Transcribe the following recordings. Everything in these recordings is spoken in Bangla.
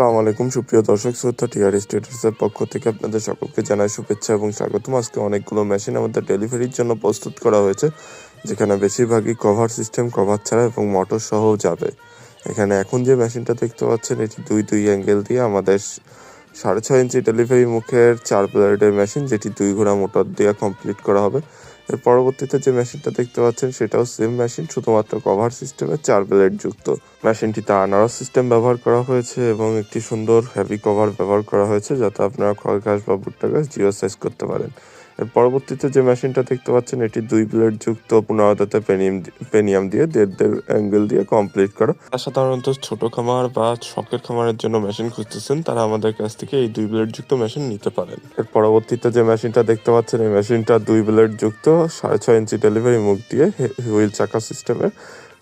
আসসালামু আলাইকুম সুপ্রিয় দর্শক শ্রোতা, টিআর স্টেটাসের পক্ষ থেকে আপনাদের সকলকে জানাই শুভেচ্ছা এবং স্বাগতম। আজকে অনেকগুলো মেশিন আমাদের ডেলিভারির জন্য প্রস্তুত করা হয়েছে, যেখানে বেশিরভাগই কভার সিস্টেম, কভার ছাড়া এবং মোটর সহ যাবে। এখানে এখন যে মেশিনটা দেখতে পাচ্ছেন, এটি দুই অ্যাঙ্গেল দিয়ে আমাদের 6.5 ইঞ্চি ডেলিভারি মুখের 4 ব্লেডের মেশিন, যেটি 2 ঘোড়া মোটর দিয়ে কমপ্লিট করা হবে। এর পরবর্তীতে যে মেশিনটা দেখতে পাচ্ছেন সেটাও সেম মেশিন, শুধুমাত্র কভার সিস্টেমে 4 ব্লেড যুক্ত। মেশিনটিতে আনারস সিস্টেম ব্যবহার করা হয়েছে এবং একটি সুন্দর হেভি কভার ব্যবহার করা হয়েছে, যাতে আপনারা খড় ঘাস বা ভুট্টা ঘাস জিরো সাইজ করতে পারেন। এর পরবর্তীতে যে মেশিনটা দেখতে পাচ্ছেন, এটি 2 ব্লেড যুক্ত পুনরাদাতে পেনিয়াম দিয়ে 1.5 অ্যাঙ্গেল দিয়ে কমপ্লিট করা। সাধারণত ছোট খামার বা শখের খামারের জন্য মেশিন খুঁজতেছেন, তারা আমাদের কাছ থেকে এই 2 ব্লেড যুক্ত মেশিন নিতে পারেন। এর পরবর্তীতে যে মেশিনটা দেখতে পাচ্ছেন, এই মেশিনটা 2 ব্লেড যুক্ত 6.5 ইঞ্চি ডেলিভারি মুখ দিয়ে হুইল চাকা সিস্টেমের।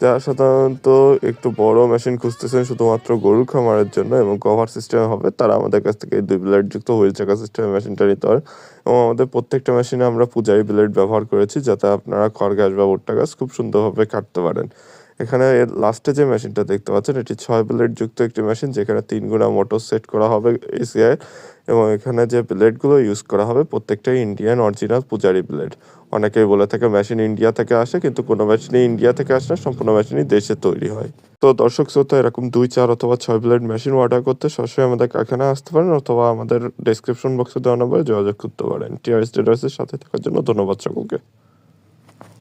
যারা সাধারণত একটু বড় মেশিন খুঁজতেছেন শুধুমাত্র গরুর খামারের জন্য এবং কভার সিস্টেম হবে, তারা আমাদের কাছ থেকে এই 2 ব্লেড যুক্ত হুইল চাকা সিস্টেমের মেশিনটা নিতে পারেন। এবং আমাদের প্রত্যেকটা মেশিনে আমরা পূজারি ব্লেড ব্যবহার করেছি, যাতে আপনারা খড় ঘাস বা ভুট্টা ঘাস খুব সুন্দরভাবে কাটতে পারেন। এখানে এর লাস্টে যে মেশিনটা দেখতে পাচ্ছেন, এটি 6 ব্লেড যুক্ত একটি মেশিন, যেখানে 3 গুণা মোটর সেট করা হবে এসিআই, এবং এখানে যে ব্লেডগুলো ইউজ করা হবে প্রত্যেকটাই ইন্ডিয়ান অরিজিনাল পূজারি ব্লেড। অনেকেই বলে থাকে মেশিন ইন্ডিয়া থেকে আসে, কিন্তু কোনো মেশিনই ইন্ডিয়া থেকে আসে না, সম্পূর্ণ মেশিনই দেশে তৈরি হয়। তো দর্শক শ্রোতা, এরকম 2, 4 অথবা 6 ব্লেড মেশিন অর্ডার করতে সরাসরি আমাদের কারখানায় আসতে পারেন, অথবা আমাদের ডেসক্রিপশন বক্সে দেওয়া নম্বরে যোগাযোগ করতে পারেন। টিআর স্টেটাসের সাথে থাকার জন্য ধন্যবাদ সকলকে।